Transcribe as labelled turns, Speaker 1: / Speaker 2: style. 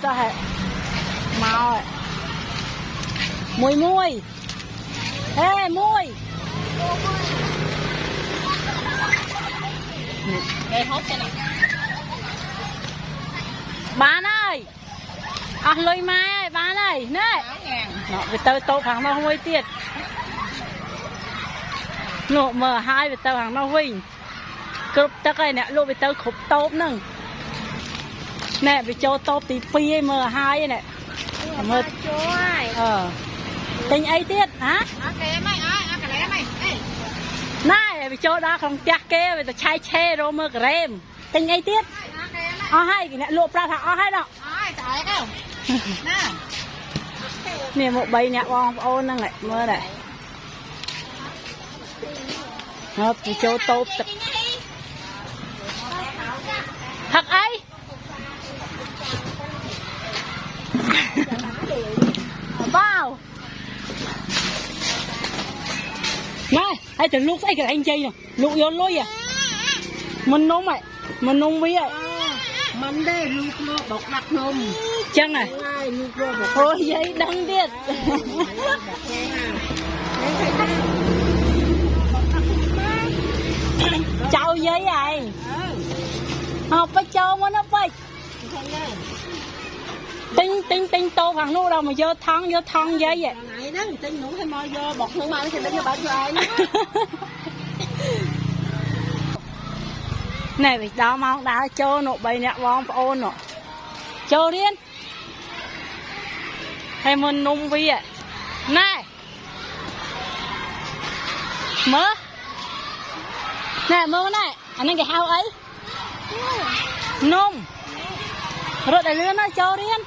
Speaker 1: sao hệ màu mùi mùi ê mùi
Speaker 2: đây hốt cái này
Speaker 1: bán ơi lôi mai bán ơi nè
Speaker 2: 8.000
Speaker 1: nó bị tao tô hàng nó hơi tiệt nụ mở hai bị tao hàng nó huynh cướp tất cái nè lúc bị tao khúc tốp nâng nè bị cho tốp tí phi mở hai nè mở tình ấy tiết hả
Speaker 2: cái mày cái mày
Speaker 1: này bị cho đó không chắc kia bị tao chai che rồi mở cái tình ấy tiết hai cái nè lộ ra thằng hai đó nè một bầy nè con ôn năng lại mơ này hợp thì châu tốp thật ấy bao này hay từ lúc ấy cái anh chơi nè lúc vô lôi à mình nôm mày mình nôm với ạ
Speaker 2: mình đây lúc nó bọc đặt nôm
Speaker 1: chân này ôi giấy đăng biết cháu giấy này học phải cho mà nó phải tinh tô thằng nu đâu mà vô thon giấy vậy
Speaker 2: này đó tinh ngủ hay mò vô bọc nước mai thì nó bảo cho ai
Speaker 1: này bị đó mà đã cho nụ bầy nè bom ôn nọ cho điên hay mình nung vi ạ này mơ nè mơ này anh ấy cái hao ấy nung rồi đại lươn nó cho điên